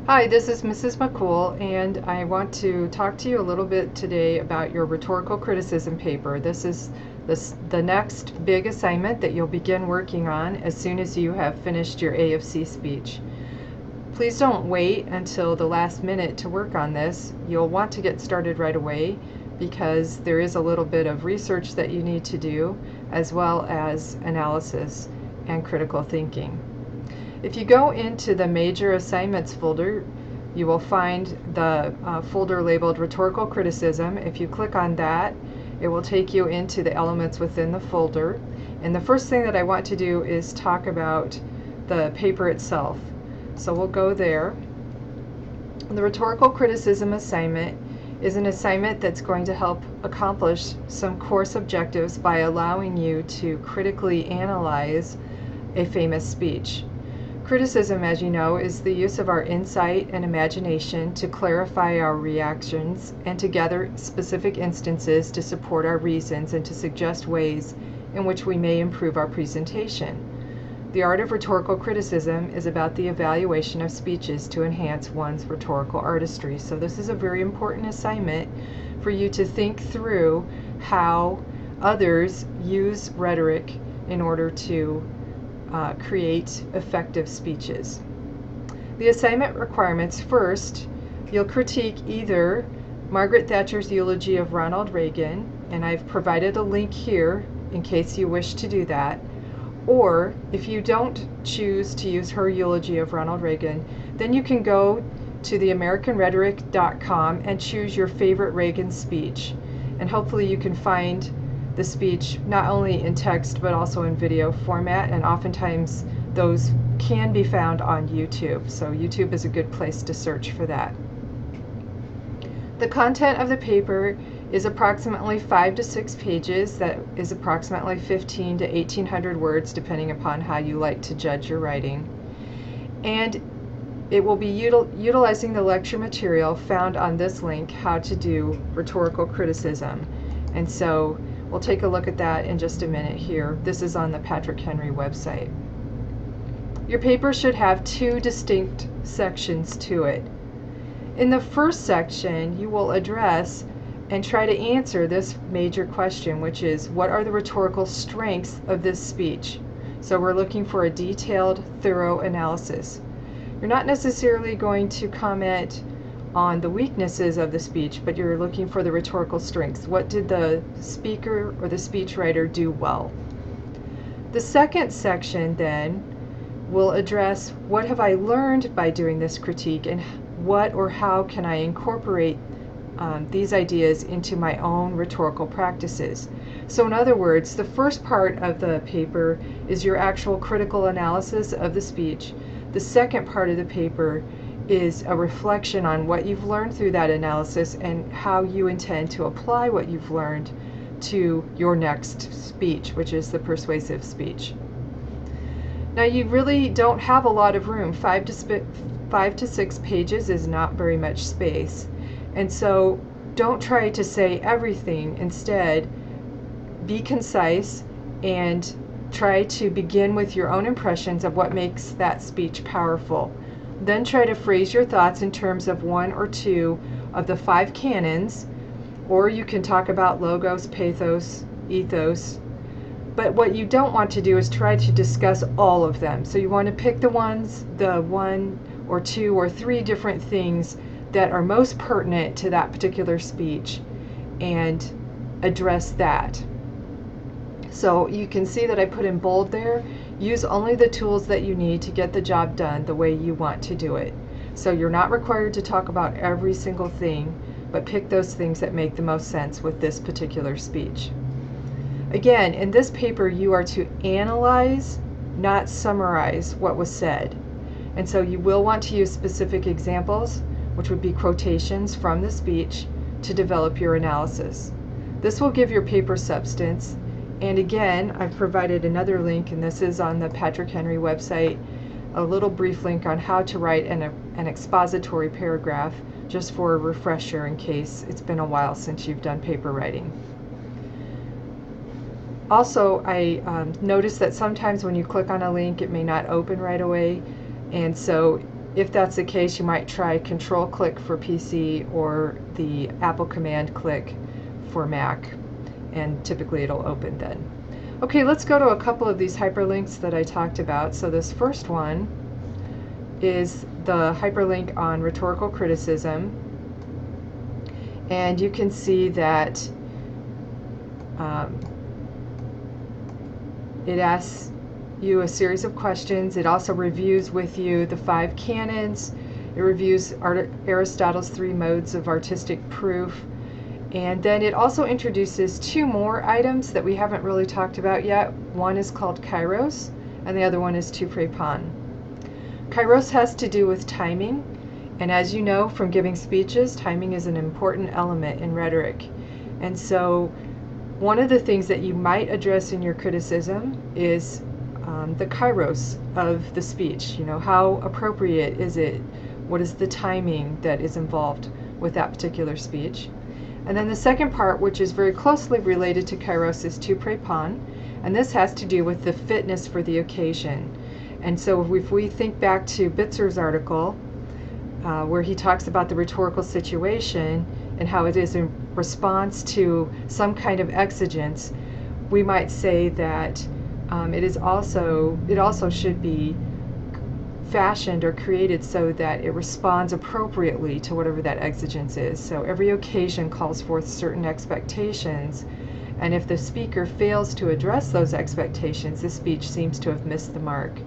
Hi, this is Mrs. McCool, and I want to talk to you a little bit today about your rhetorical criticism paper. This is the next big assignment that you'll begin working on as soon as you have finished your AFC speech. Please don't wait until the last minute to work on this. You'll want to get started right away because there is a little bit of research that you need to do, as well as analysis and critical thinking. If you go into the major assignments folder, you will find the folder labeled Rhetorical Criticism. If you click on that, it will take you into the elements within the folder. And the first thing that I want to do is talk about the paper itself. So we'll go there. The Rhetorical Criticism assignment is an assignment that's going to help accomplish some course objectives by allowing you to critically analyze a famous speech. Criticism, as you know, is the use of our insight and imagination to clarify our reactions and to gather specific instances to support our reasons and to suggest ways in which we may improve our presentation. The art of rhetorical criticism is about the evaluation of speeches to enhance one's rhetorical artistry. So this is a very important assignment for you to think through how others use rhetoric in order to create effective speeches. The assignment requirements: first, you'll critique either Margaret Thatcher's eulogy of Ronald Reagan, and I've provided a link here in case you wish to do that, or if you don't choose to use her eulogy of Ronald Reagan, then you can go to theamericanrhetoric.com and choose your favorite Reagan speech, and hopefully you can find the speech not only in text but also in video format, and oftentimes those can be found on YouTube. So YouTube is a good place to search for that. The content of the paper is approximately 5 to 6 pages. That is approximately 15 to 1800 words depending upon how you like to judge your writing. And it will be utilizing the lecture material found on this link, How to Do Rhetorical Criticism. And so we'll take a look at that in just a minute here. This is on the Patrick Henry website. Your paper should have 2 distinct sections to it. In the first section, you will address and try to answer this major question, which is, what are the rhetorical strengths of this speech? So we're looking for a detailed, thorough analysis. You're not necessarily going to comment on the weaknesses of the speech, but you're looking for the rhetorical strengths. What did the speaker or the speechwriter do well? The second section then will address, what have I learned by doing this critique, and what or how can I incorporate these ideas into my own rhetorical practices. So in other words, the first part of the paper is your actual critical analysis of the speech. The second part of the paper is a reflection on what you've learned through that analysis and how you intend to apply what you've learned to your next speech, which is the persuasive speech. Now, you really don't have a lot of room. 5 to 6 pages is not very much space. And so don't try to say everything. Instead, be concise and try to begin with your own impressions of what makes that speech powerful. Then try to phrase your thoughts in terms of 1 or 2 of the 5 canons, or you can talk about logos, pathos, ethos. But what you don't want to do is try to discuss all of them. So you want to pick the 1 or 2 or 3 different things that are most pertinent to that particular speech and address that. So you can see that I put in bold there. Use only the tools that you need to get the job done the way you want to do it. So you're not required to talk about every single thing, but pick those things that make the most sense with this particular speech. Again, in this paper, you are to analyze, not summarize what was said. And so you will want to use specific examples, which would be quotations from the speech, to develop your analysis. This will give your paper substance. And again, I've provided another link, and this is on the Patrick Henry website, a little brief link on how to write an expository paragraph, just for a refresher in case it's been a while since you've done paper writing. Also, I noticed that sometimes when you click on a link, it may not open right away, and so if that's the case, you might try Control-click for PC or the Apple Command-click for Mac, and typically it'll open then. Okay, let's go to a couple of these hyperlinks that I talked about. So this first one is the hyperlink on rhetorical criticism, and you can see that it asks you a series of questions. It also reviews with you the 5 canons. It reviews Aristotle's 3 modes of artistic proof. And then it also introduces 2 more items that we haven't really talked about yet. One is called kairos, and the other one is tu prepon. Kairos has to do with timing, and as you know from giving speeches, timing is an important element in rhetoric. And so one of the things that you might address in your criticism is the kairos of the speech. You know, how appropriate is it? What is the timing that is involved with that particular speech? And then the second part, which is very closely related to kairos, is tu prepon, and this has to do with the fitness for the occasion. And so if we think back to Bitzer's article, where he talks about the rhetorical situation and how it is in response to some kind of exigence, we might say that it also should be fashioned or created so that it responds appropriately to whatever that exigence is. So every occasion calls forth certain expectations, and if the speaker fails to address those expectations, the speech seems to have missed the mark.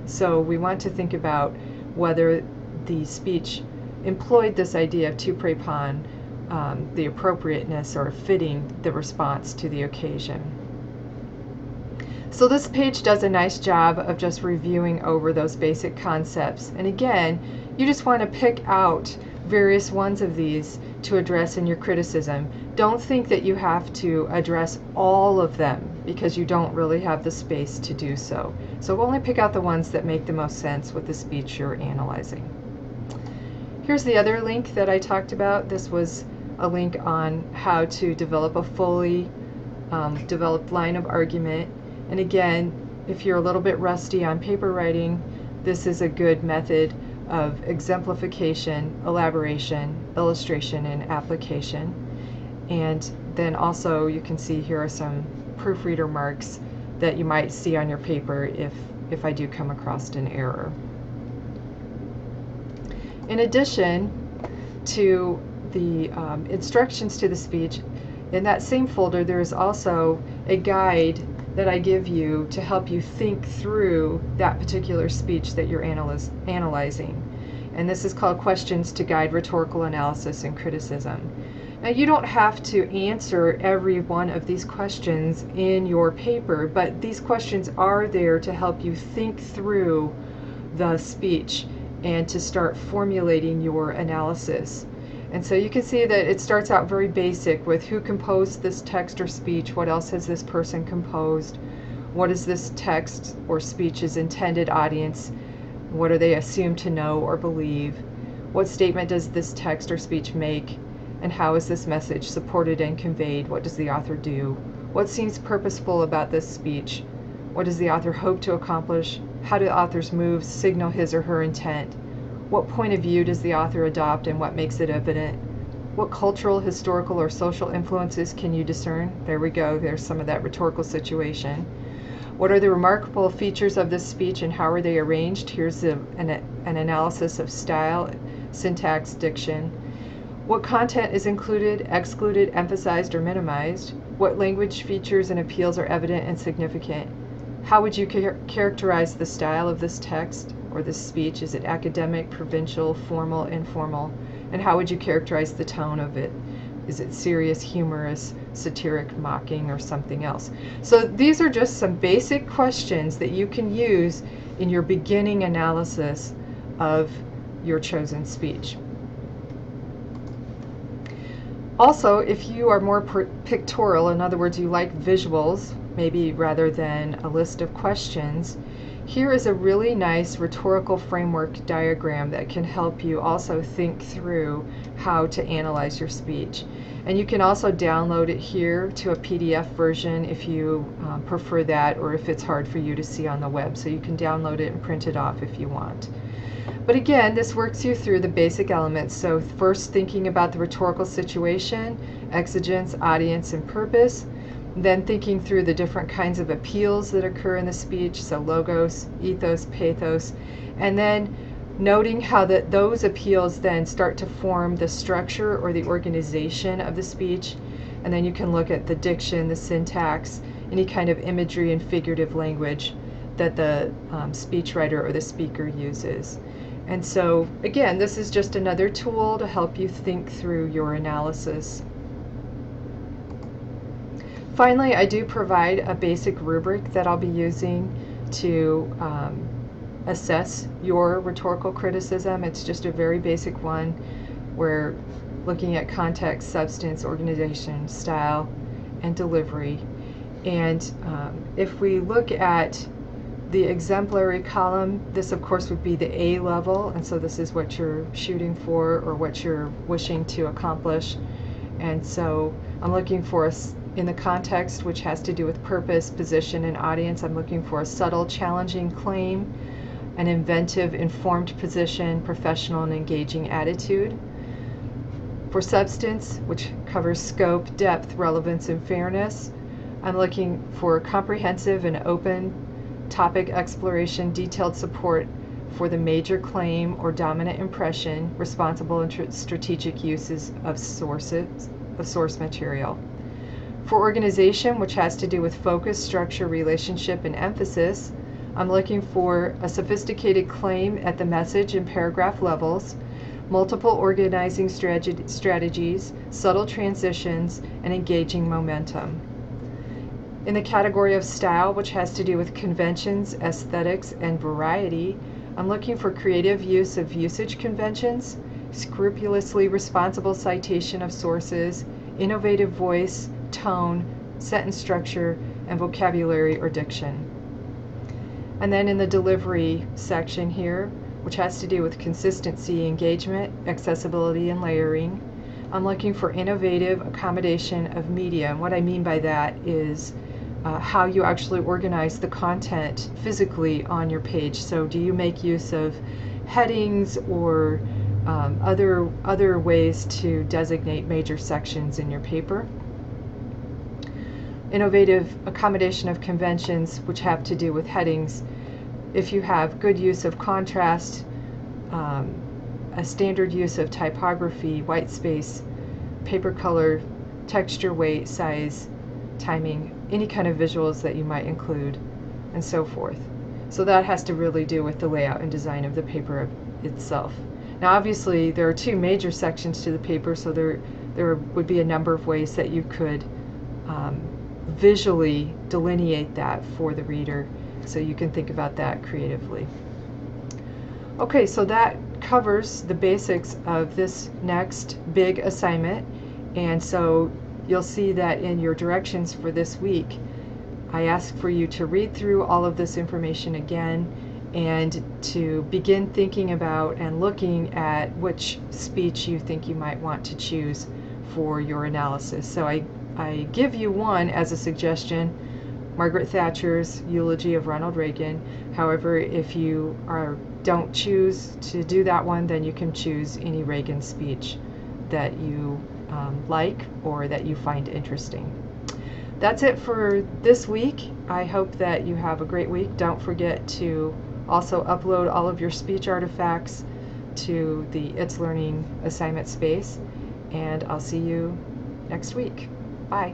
So we want to think about whether the speech employed this idea of tu prepon, the appropriateness or fitting the response to the occasion. So this page does a nice job of just reviewing over those basic concepts. And again, you just want to pick out various ones of these to address in your criticism. Don't think that you have to address all of them because you don't really have the space to do so. So only pick out the ones that make the most sense with the speech you're analyzing. Here's the other link that I talked about. This was a link on how to develop a fully developed line of argument. And again, if you're a little bit rusty on paper writing, this is a good method of exemplification, elaboration, illustration, and application. And then also you can see here are some proofreader marks that you might see on your paper if I do come across an error. In addition to the instructions to the speech, in that same folder there is also a guide that I give you to help you think through that particular speech that you're analyzing. And this is called Questions to Guide Rhetorical Analysis and Criticism. Now you don't have to answer every one of these questions in your paper, but these questions are there to help you think through the speech and to start formulating your analysis. And so you can see that it starts out very basic with who composed this text or speech, what else has this person composed, what is this text or speech's intended audience, what are they assumed to know or believe, what statement does this text or speech make, and how is this message supported and conveyed, what does the author do, what seems purposeful about this speech, what does the author hope to accomplish, how do the author's moves signal his or her intent, what point of view does the author adopt and what makes it evident? What cultural, historical, or social influences can you discern? There we go, there's some of that rhetorical situation. What are the remarkable features of this speech and how are they arranged? Here's an analysis of style, syntax, diction. What content is included, excluded, emphasized, or minimized? What language features and appeals are evident and significant? How would you characterize the style of this text or this speech? Is it academic, provincial, formal, informal? And how would you characterize the tone of it? Is it serious, humorous, satiric, mocking, or something else? So these are just some basic questions that you can use in your beginning analysis of your chosen speech. Also, if you are more pictorial, in other words, you like visuals, maybe rather than a list of questions, here is a really nice rhetorical framework diagram that can help you also think through how to analyze your speech. And you can also download it here to a PDF version if you prefer that, or if it's hard for you to see on the web. So you can download it and print it off if you want. But again, this works you through the basic elements. So first thinking about the rhetorical situation, exigence, audience, and purpose. Then thinking through the different kinds of appeals that occur in the speech, so logos, ethos, pathos, and then noting how those appeals then start to form the structure or the organization of the speech. And then you can look at the diction, the syntax, any kind of imagery and figurative language that the speechwriter or the speaker uses. And so, again, this is just another tool to help you think through your analysis. Finally, I do provide a basic rubric that I'll be using to assess your rhetorical criticism. It's just a very basic one. We're looking at context, substance, organization, style, and delivery. And if we look at the exemplary column, this of course would be the A level, and so this is what you're shooting for or what you're wishing to accomplish. And so I'm looking for in the context, which has to do with purpose, position, and audience, I'm looking for a subtle, challenging claim, an inventive, informed position, professional and engaging attitude. For substance, which covers scope, depth, relevance, and fairness, I'm looking for comprehensive and open topic exploration, detailed support for the major claim or dominant impression, responsible and strategic uses of source material. For organization, which has to do with focus, structure, relationship, and emphasis, I'm looking for a sophisticated claim at the message and paragraph levels, multiple organizing strategies, subtle transitions, and engaging momentum. In the category of style, which has to do with conventions, aesthetics, and variety, I'm looking for creative use of usage conventions, scrupulously responsible citation of sources, innovative voice, tone, sentence structure, and vocabulary or diction. And then in the delivery section here, which has to do with consistency, engagement, accessibility, and layering, I'm looking for innovative accommodation of media. And what I mean by that is how you actually organize the content physically on your page. So do you make use of headings or other ways to designate major sections in your paper? Innovative accommodation of conventions, which have to do with headings. If you have good use of contrast, a standard use of typography, white space, paper color, texture, weight, size, timing, any kind of visuals that you might include, and so forth. So that has to really do with the layout and design of the paper itself. Now obviously there are two major sections to the paper, so there would be a number of ways that you could visually delineate that for the reader, so you can think about that creatively. Okay, so that covers the basics of this next big assignment, and so you'll see that in your directions for this week, I ask for you to read through all of this information again and to begin thinking about and looking at which speech you think you might want to choose for your analysis. So I give you one as a suggestion, Margaret Thatcher's eulogy of Ronald Reagan. However, if you don't choose to do that one, then you can choose any Reagan speech that you like or that you find interesting. That's it for this week. I hope that you have a great week. Don't forget to also upload all of your speech artifacts to the It's Learning assignment space, and I'll see you next week. Bye.